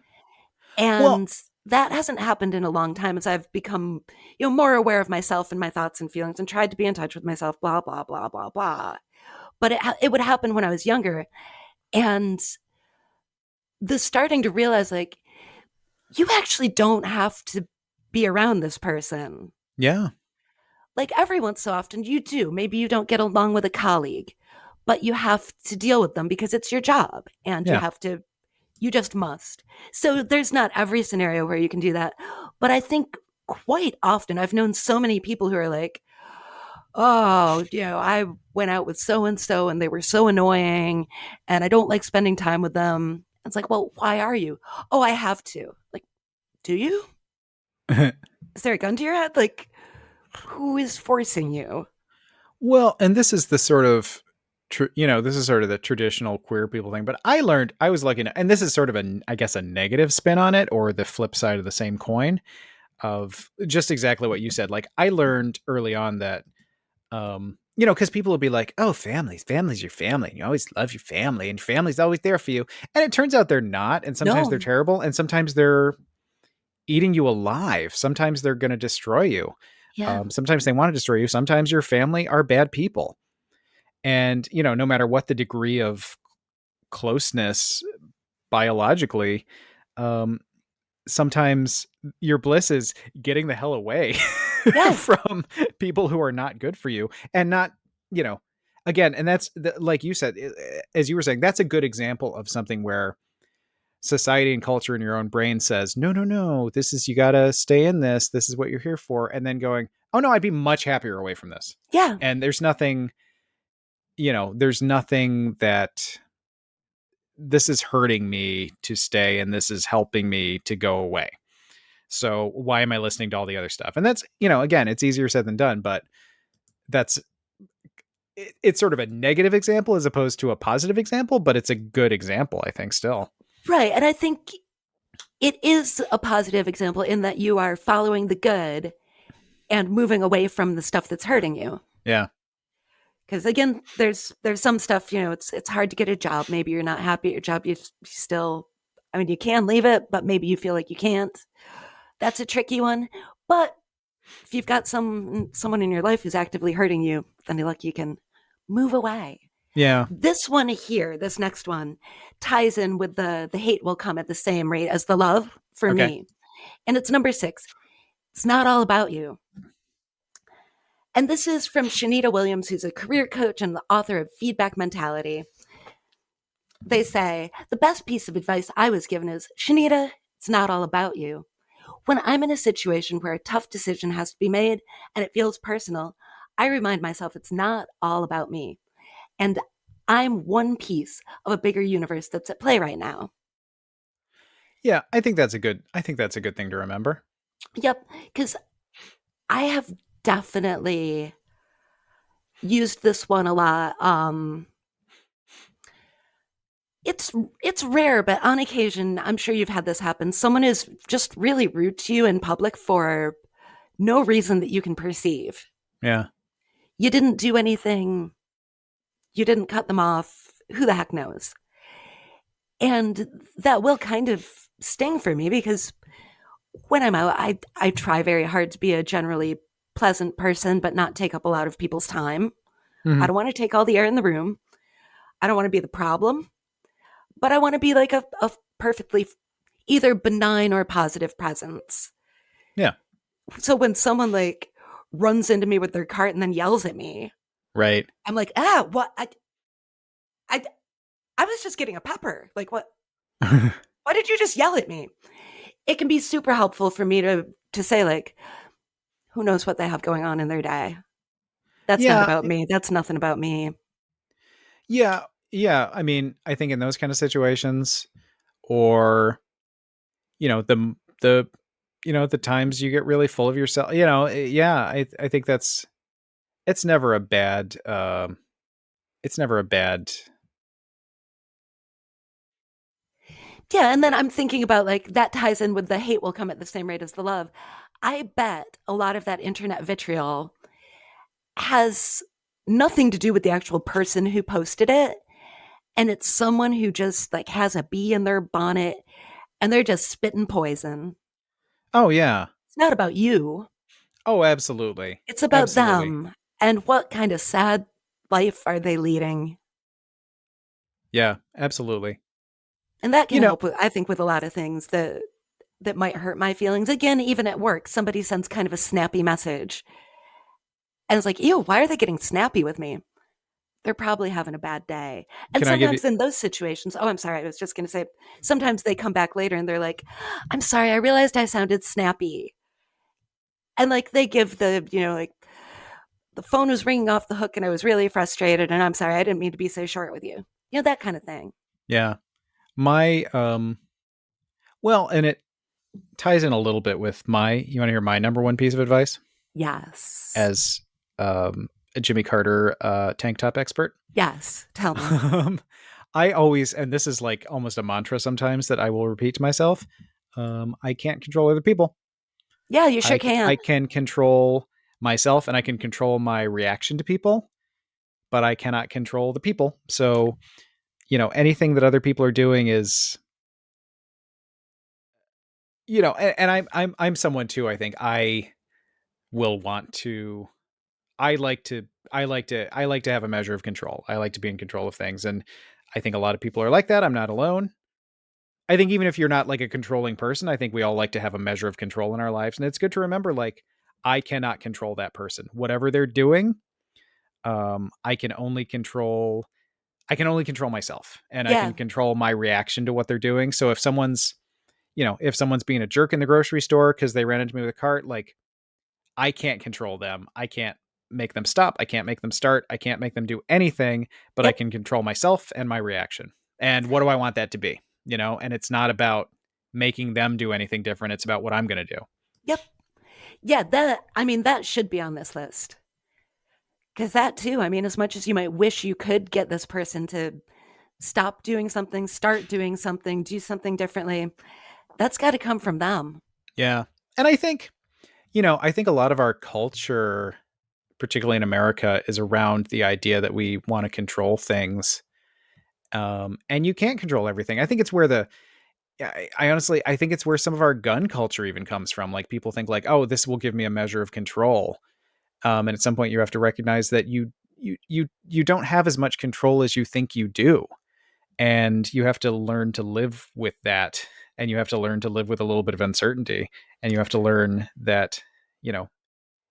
Well, And that hasn't happened in a long time as I've become, more aware of myself and my thoughts and feelings and tried to be in touch with myself, blah, blah, blah, blah, blah. But it would happen when I was younger. And the starting to realize, like, you actually don't have to be around this person. yeah. Like, every once so often, you do. Maybe you don't get along with a colleague, but you have to deal with them because it's your job and Yeah. you just must. So there's not every scenario where you can do that. But I think quite often I've known so many people who are like, oh, I went out with so and so and they were so annoying and I don't like spending time with them. It's like, well, why are you? Oh, I have to. Like, do you? Is there a gun to your head? Like, who is forcing you? Well, and this is the sort of, this is sort of the traditional queer people thing. But I was lucky, and this is sort of I guess, a negative spin on it, or the flip side of the same coin, of just exactly what you said. Like, I learned early on that, because people will be like, oh, family's your family. And you always love your family, and your family's always there for you. And it turns out they're not. And sometimes they're No. terrible. And sometimes they're eating you alive. Sometimes they're going to destroy you. Yeah. Sometimes they want to destroy you. Sometimes your family are bad people. And, no matter what the degree of closeness biologically, um, sometimes your bliss is getting the hell away Yes. from people who are not good for you, and not, you know, again, and like you said, as you were saying, that's a good example of something where society and culture in your own brain says, no, no, no, this is, you got to stay in this. This is what you're here for. And then going, oh no, I'd be much happier away from this. Yeah. And there's nothing that this is hurting me to stay, and this is helping me to go away. So why am I listening to all the other stuff? And that's, again, it's easier said than done, but that's, it's sort of a negative example as opposed to a positive example, but it's a good example, I think, still. Right. And I think it is a positive example in that you are following the good and moving away from the stuff that's hurting you. Yeah. Because again, there's some stuff, it's hard to get a job. Maybe you're not happy at your job. You still, I mean, you can leave it, but maybe you feel like you can't. That's a tricky one. But if you've got someone in your life who's actively hurting you, then you can move away. Yeah. This one here, this next one, ties in with the hate will come at the same rate as the love for Okay. me. And it's number 6. It's not all about you. And this is from Shanita Williams, who's a career coach and the author of Feedback Mentality. They say, the best piece of advice I was given is, Shanita, it's not all about you. When I'm in a situation where a tough decision has to be made and it feels personal, I remind myself it's not all about me. And I'm one piece of a bigger universe that's at play right now. Yeah. I think that's a good thing to remember. Yep, because I have definitely used this one a lot. It's rare, but on occasion, I'm sure you've had this happen. Someone is just really rude to you in public for no reason that you can perceive. Yeah. You didn't do anything. You didn't cut them off. Who the heck knows? And that will kind of sting for me because when I'm out, I try very hard to be a generally pleasant person, but not take up a lot of people's time. I Mm-hmm. don't want to take all the air in the room. I don't want to be the problem. but I want to be like a perfectly either benign or positive presence. Yeah. So when someone like runs into me with their cart and then yells at me, Right. I'm like, what? I, I was just getting a pepper. Like, what? Why did you just yell at me? It can be super helpful for me to say like, who knows what they have going on in their day. That's not Yeah. about me. That's nothing about me. Yeah. Yeah. I mean, I think in those kind of situations, or, the, the times you get really full of yourself, yeah, I think it's never a bad, it's never a bad, Yeah, and then I'm thinking about like that ties in with the hate will come at the same rate as the love. I bet a lot of that internet vitriol has nothing to do with the actual person who posted it. And it's someone who just like has a bee in their bonnet and they're just spitting poison. oh, yeah. It's not about you, Oh, absolutely. it's about Absolutely. them and what kind of sad life are they leading. Yeah, absolutely. And that You can know, help with, I think, with a lot of things that might hurt my feelings. Again, even at work, somebody sends kind of a snappy message. And it's like, ew, why are they getting snappy with me? They're probably having a bad day. And can I give you sometimes in those situations, oh, I'm sorry, I was just going to say, sometimes they come back later and they're like, I'm sorry, I realized I sounded snappy. And like they give like the phone was ringing off the hook and I was really frustrated and I'm sorry, I didn't mean to be so short with you. That kind of thing. yeah. My well, and it ties in a little bit with you want to hear my number one piece of advice Yes. as a Jimmy Carter tank top expert? Yes. Tell me. I always, and this is like almost a mantra sometimes that I will repeat to myself. I can't control other people. Yeah, you sure can. I can control myself and I can control my reaction to people, but I cannot control the people. So, anything that other people are doing is, and I'm someone too. I think I will want to. I like to. I like to have a measure of control. I like to be in control of things, and I think a lot of people are like that. I'm not alone. I think even if you're not like a controlling person, I think we all like to have a measure of control in our lives, and it's good to remember like I cannot control that person. Whatever they're doing, I can only control. I can only control myself, and I Yeah. can control my reaction to what they're doing. So if someone's being a jerk in the grocery store because they ran into me with a cart, like I can't control them. I can't make them stop. I can't make them start. I can't make them do anything, but I Yep. can control myself and my reaction. And what do I want that to be? And it's not about making them do anything different. It's about what I'm going to do. Yep. Yeah, that should be on this list. Cuz that too, I mean, as much as you might wish you could get this person to stop doing something, start doing something, do something differently, that's got to come from them. Yeah. And I think a lot of our culture, particularly in America, is around the idea that we want to control things. And you can't control everything. I think it's where I honestly, I think it's where some of our gun culture even comes from. Like people think like, oh, this will give me a measure of control. And at some point you have to recognize that you don't have as much control as you think you do. And you have to learn to live with that. And you have to learn to live with a little bit of uncertainty. And you have to learn that, you know,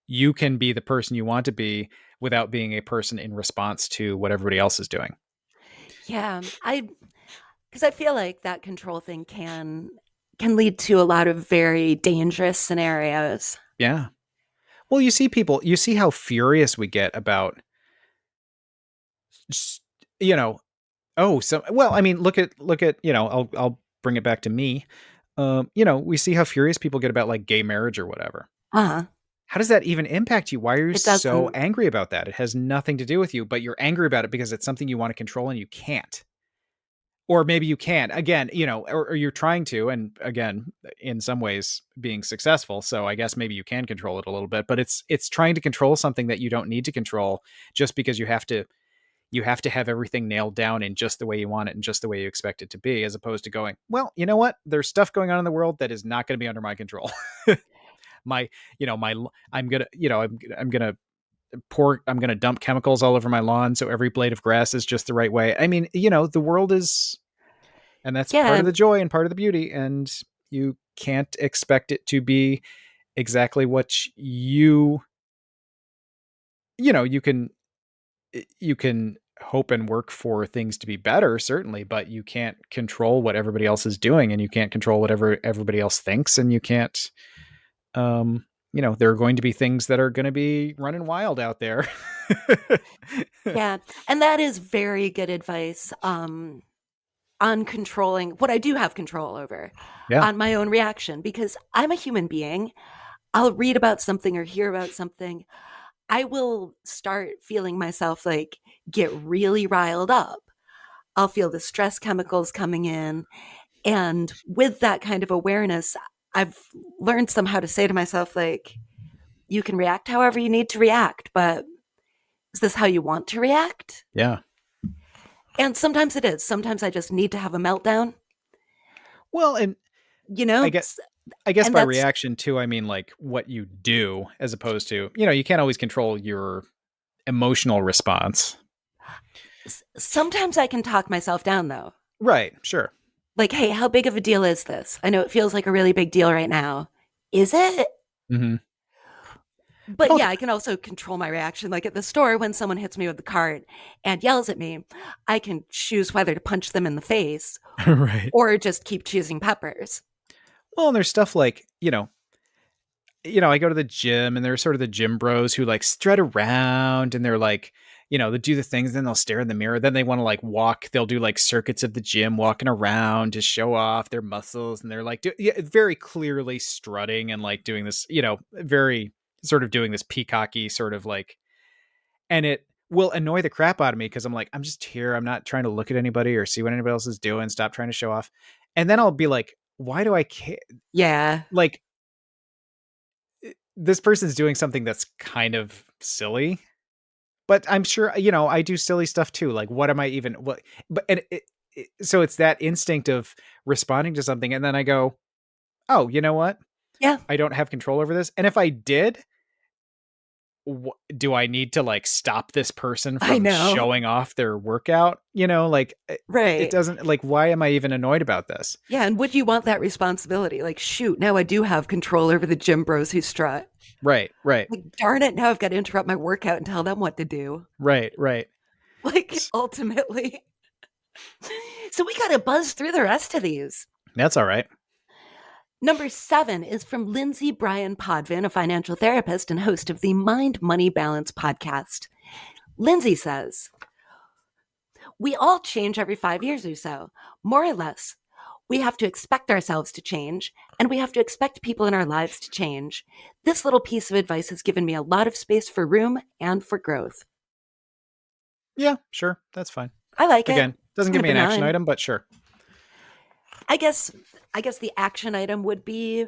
you can be the person you want to be without being a person in response to what everybody else is doing. Yeah, I because I feel like that control thing can lead to a lot of very dangerous scenarios. Yeah. Well, you see how furious we get about, you know, oh, so well, I mean, look at, I'll bring it back to me. We see how furious people get about like gay marriage or whatever. Uh-huh. How does that even impact you? Why are you It so doesn't. angry about that? It has nothing to do with you, but you're angry about it because it's something you want to control and you can't. Or maybe you can. Again, or you're trying to, and again, in some ways being successful. So I guess maybe you can control it a little bit, but it's trying to control something that you don't need to control just because you have to have everything nailed down in just the way you want it and just the way you expect it to be, as opposed to going, well, you know what? There's stuff going on in the world that is not going to be under my control. my, my, I'm gonna, I'm gonna dump chemicals all over my lawn so every blade of grass is just the right way. I mean, the world is. And that's part Yeah, of the joy and part of the beauty. And you can't expect it to be exactly what you know, you can hope and work for things to be better, certainly, but you can't control what everybody else is doing, and you can't control whatever everybody else thinks, and you can't, there are going to be things that are going to be running wild out there. yeah. And that is very good advice on controlling what I do have control over, Yeah. on my own reaction, because I'm a human being. I'll read about something or hear about something. I will start feeling myself like get really riled up. I'll feel the stress chemicals coming in. And with that kind of awareness, I've learned somehow to say to myself, like, you can react however you need to react, but is this how you want to react? Yeah. And sometimes it is. Sometimes I just need to have a meltdown, Well, and you I know? get I guess And by that's reaction too, I mean like what you do as opposed to, you can't always control your emotional response. sometimes I can talk myself down though. Right, sure. Like, hey, how big of a deal is this? I know it feels like a really big deal right now. Is it? Mhm. But Well, yeah, I can also control my reaction. Like at the store, when someone hits me with the cart and yells at me, I can choose whether to punch them in the face right. or just keep choosing peppers. Well, and there's stuff like, I go to the gym and there's sort of the gym bros who like strut around and they're like, they do the things, then they'll stare in the mirror. Then they want to like walk. They'll do like circuits of the gym, walking around to show off their muscles. And they're like, yeah, very clearly strutting and like doing this, very sort of doing this peacocky sort of like, and it will annoy the crap out of me because I'm like, I'm just here. I'm not trying to look at anybody or see what anybody else is doing. Stop trying to show off. And then I'll be like, why do I care? Yeah. Like, this person's doing something that's kind of silly, but I'm sure, I do silly stuff too. Like, what am I even, what, but, and so it's that instinct of responding to something. And then I go, oh, you know what? Yeah. I don't have control over this. And if I did, do I need to like stop this person I from know. showing off their workout? Like it Right. doesn't, like, why am I even annoyed about this? Yeah. And would you want that responsibility? Like, shoot, now I do have control over the gym bros who strut. Right, right, Like, darn it, now I've got to interrupt my workout and tell them what to do. right, right. Like, ultimately. So we got to buzz through the rest of these. That's all right. Number 7 is from Lindsay Bryan Podvin, a financial therapist and host of the Mind Money Balance podcast. Lindsay says, we all change every 5 years or so, more or less. We have to expect ourselves to change, and we have to expect people in our lives to change. This little piece of advice has given me a lot of space for room and for growth. Yeah, sure. That's fine. I like it. Again, It's doesn't kind give of me an action benign. item, but sure. I guess I guess the action item would be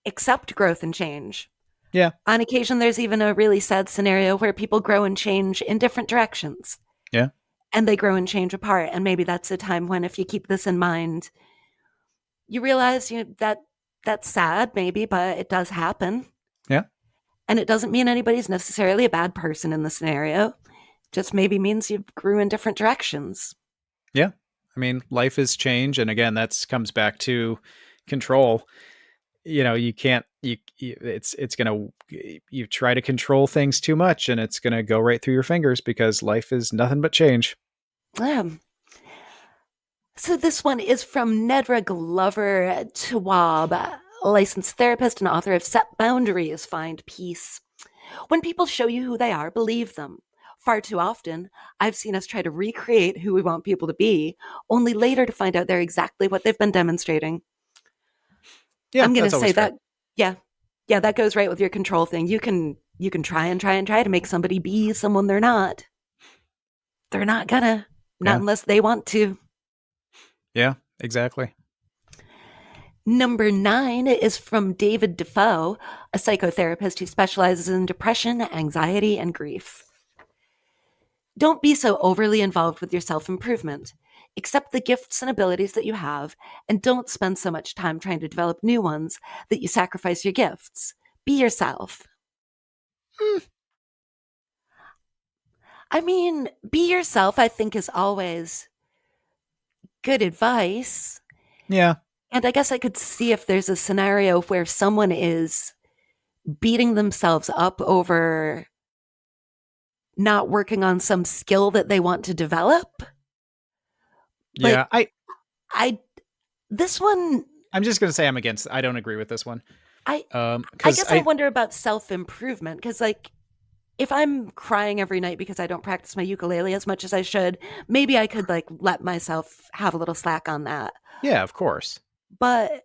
accept growth and change. Yeah, On occasion, there's even a really sad scenario where people grow and change in different directions yeah, and they grow and change apart. And maybe that's a time when, if you keep this in mind, you realize that that's sad, maybe, but it does happen. yeah, And it doesn't mean anybody's necessarily a bad person in the scenario. It just maybe means you grew in different directions. yeah. I mean, life is change, and again, that's comes back to control. You can't. It's gonna. You try to control things too much, and it's gonna go right through your fingers because life is nothing but change. Um, so this one is from Nedra Glover Tawab, a licensed therapist and author of Set Boundaries, Find Peace. When people show you who they are, believe them. Far too often, I've seen us try to recreate who we want people to be, only later to find out they're exactly what they've been demonstrating. Yeah, I'm going to that's always say fair. that, yeah, yeah, that goes right with your control thing. You can try and try and try to make somebody be someone they're not. They're not gonna, not Yeah, unless they want to. yeah, exactly. Number 9 is from David Defoe, a psychotherapist who specializes in depression, anxiety, and grief. Don't be so overly involved with your self improvement. Accept the gifts and abilities that you have, and don't spend so much time trying to develop new ones that you sacrifice your gifts. Be yourself. Mm, I mean, be yourself, I think, is always good advice. Yeah. And I guess I could see if there's a scenario where someone is beating themselves up over not working on some skill that they want to develop. But Yeah. I I, this one, I'm just gonna say I'm against. I don't agree with this one. I, I Because guess I wonder about self improvement because, like, if I'm crying every night because I don't practice my ukulele as much as I should, maybe I could like let myself have a little slack on that. yeah, of course. But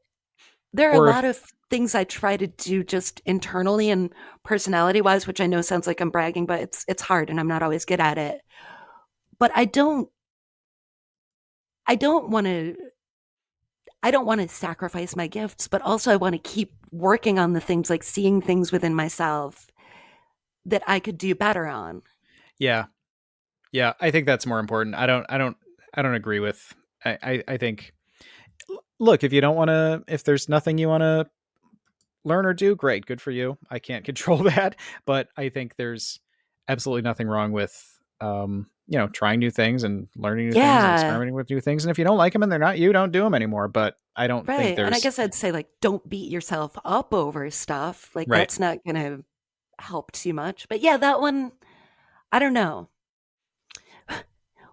there are a Or lot if of things I try to do just internally and personality wise, which I know sounds like I'm bragging, but it's hard and I'm not always good at it. But I don't want to I don't want to sacrifice my gifts, but also I want to keep working on the things like seeing things within myself that I could do better on. yeah, yeah, I think that's more important. I don't agree with. I think. Look, if you don't want to, if there's nothing you want to learn or do, great, good for you. I can't control that, but I think there's absolutely nothing wrong with trying new things and learning new things and Yeah, experimenting with new things. And if you don't like them and they're not you, don't do them anymore. But I don't think right. And I there's guess I'd say like don't beat yourself up over stuff. Like right. that's not going to help too much. But yeah, that one I don't know.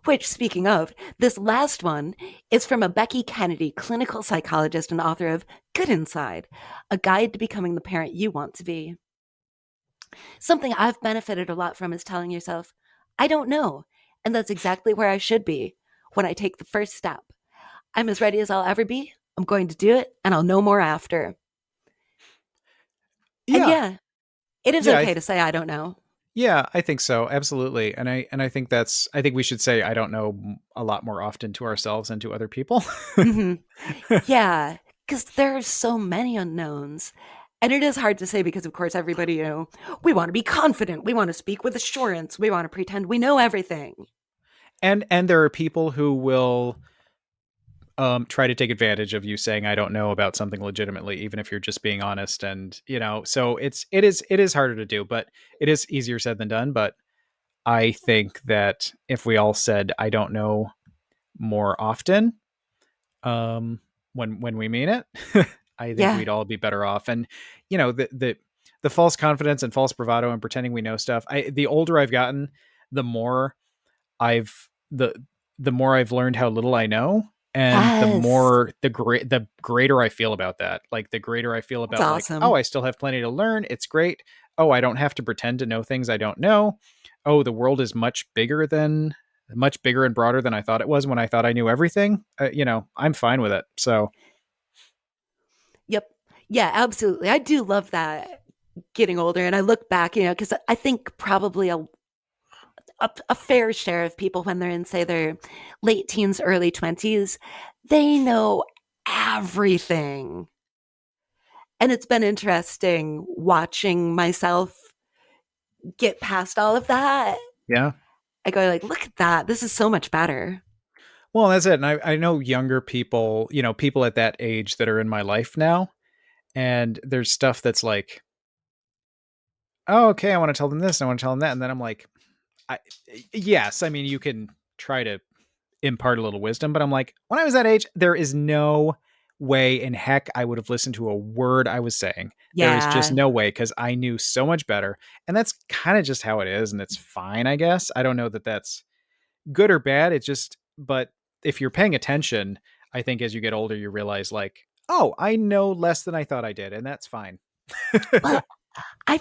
Which, speaking of, this last one is from a Becky Kennedy, clinical psychologist and author of Good Inside, a guide to becoming the parent you want to be. Something I've benefited a lot from is telling yourself, I don't know. And that's exactly where I should be when I take the first step. I'm as ready as I'll ever be. I'm going to do it, and I'll know more after. And Yeah, yeah, it is yeah, okay to say, I don't know. yeah. I think so, absolutely. And I think that's. I think we should say I don't know a lot more often to ourselves and to other people. Mm-hmm. Yeah, because there are so many unknowns. And it is hard to say because, of course, everybody, we want to be confident. We want to speak with assurance. We want to pretend we know everything. And there are people who will try to take advantage of you saying I don't know about something legitimately, even if you're just being honest. And so it is harder to do, but it is easier said than done. But I think that if we all said I don't know more often, um, when we mean it, I think Yeah. we'd all be better off. And the false confidence and false bravado and pretending we know stuff. The older I've gotten, the more I've the more I've learned how little I know, and Yes. the greater I feel about that. Like the greater I feel That's about like, oh, awesome. I still have plenty to learn. It's great. Oh, I don't have to pretend to know things I don't know. Oh, the world is much bigger and broader than I thought it was when I thought I knew everything. I'm fine with it. So, Yep. Yeah, absolutely. I do love that getting older. And I look back, because I think probably a fair share of people when they're in, say, their late teens, early 20s, they know everything. And it's been interesting watching myself get past all of that. yeah. I go like, look at that. This is so much better. Well, that's it. And I know younger people, people at that age that are in my life now, and there's stuff that's like, oh, okay, I want to tell them this, and I want to tell them that, and then I'm like, I yes, I mean you can try to impart a little wisdom, but I'm like, when I was that age, there is no way in heck I would have listened to a word I was saying. There is just Yeah. no way because I knew so much better, and that's kind of just how it is, and it's fine, I guess. I don't know that that's good or bad. It's just, but if you're paying attention, I think as you get older, you realize like, oh, I know less than I thought I did, and that's fine. Well, I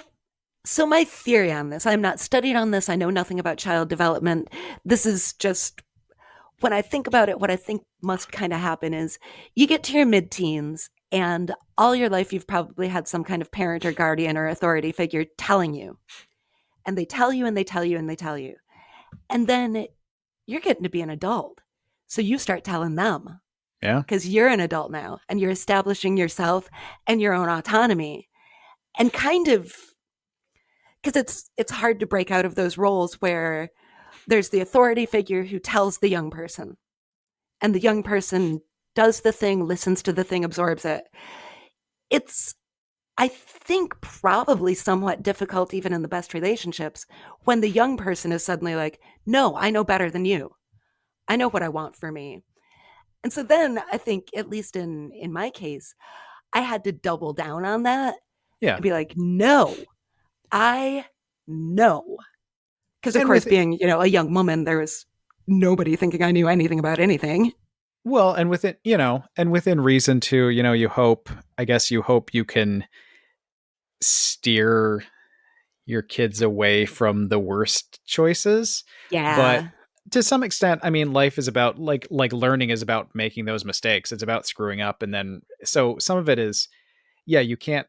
so my theory on this, I'm not studied on this. I know nothing about child development. This is just when I think about it, what I think must kind of happen is you get to your mid teens, and all your life you've probably had some kind of parent or guardian or authority figure telling you. And they tell you and they tell you and they tell you. And then you're getting to be an adult. So you start telling them Yeah. because you're an adult now and you're establishing yourself and your own autonomy. And kind of because it's hard to break out of those roles where there's the authority figure who tells the young person and the young person does the thing, listens to the thing, absorbs it. It's, I think, probably somewhat difficult, even in the best relationships, when the young person is suddenly like, no, I know better than you. I know what I want for me. And so then I think, at least in my case, I had to double down on that Yeah. and be like, no, I know. Because of And course, with being, a young woman, there was nobody thinking I knew anything about anything. well, and within, and within reason too, you hope, I guess you hope you can steer your kids away from the worst choices. But Yeah. to some extent, I mean, life is about like learning is about making those mistakes. It's about screwing up. And then so some of it is, yeah, you can't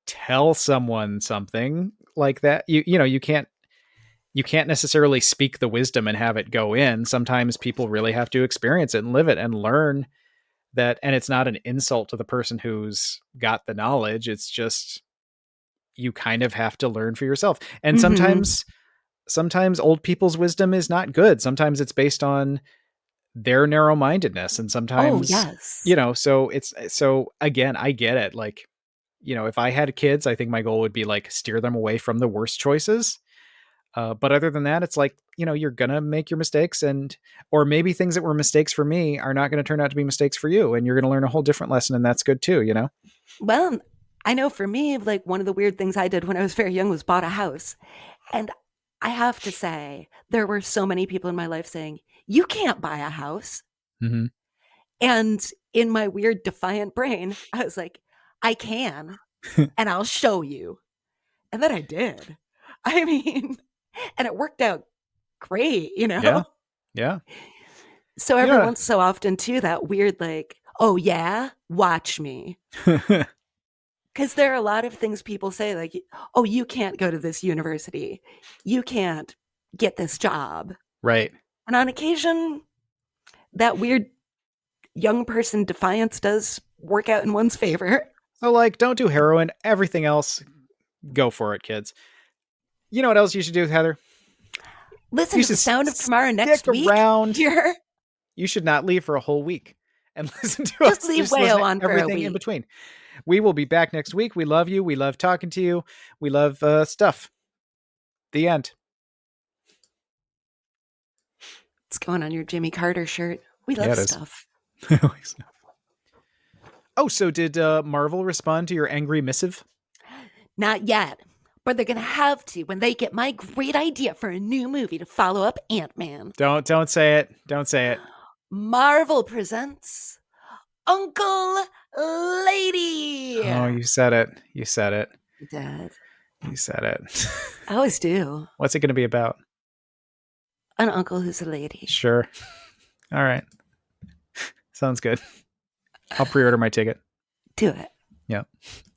tell someone something like that. You can't necessarily speak the wisdom and have it go in. Sometimes people really have to experience it and live it and learn that. And it's not an insult to the person who's got the knowledge. It's just you kind of have to learn for yourself. And Mm-hmm. sometimes old people's wisdom is not good. Sometimes it's based on their narrow-mindedness, and Oh, sometimes, yes. so it's so again, I get it. Like, if I had kids, I think my goal would be like steer them away from the worst choices. But other than that, it's like, you're gonna make your mistakes, and or maybe things that were mistakes for me are not going to turn out to be mistakes for you, and you're going to learn a whole different lesson, and that's good too. Well, I know for me, like one of the weird things I did when I was very young was bought a house. And I have to say, there were so many people in my life saying, you can't buy a house. Mm-hmm. And in my weird defiant brain, I was like, I can, and I'll show you. And then I did. I mean, and it worked out great, Yeah, yeah. So You every know, once so often, too, that weird, like, oh, yeah, watch me. Because there are a lot of things people say, like, oh, you can't go to this university. You can't get this job. right. And on occasion, that weird young person defiance does work out in one's favor. So like, don't do heroin. Everything else, go for it, kids. You know what else you should do, Heather? Listen You to the should sound of tomorrow stick next week around. here. You should not leave for a whole week and listen to Just us. leave Just listen Wayo to on for a everything in week. between. We will be back next week. We love you. We love talking to you. We love stuff. The end. It's going on your Jimmy Carter shirt. We Yeah, love it is. stuff. Oh, so did Marvel respond to your angry missive? Not yet, but they're going to have to when they get my great idea for a new movie to follow up Ant-Man. Don't say it. Don't say it. Marvel presents Uncle Lady. Oh, you said it. You said it. Dad. You said it. I always do. What's it going to be about? An uncle who's a lady. Sure. All right. Sounds good. I'll pre-order my ticket. Do it. Yeah.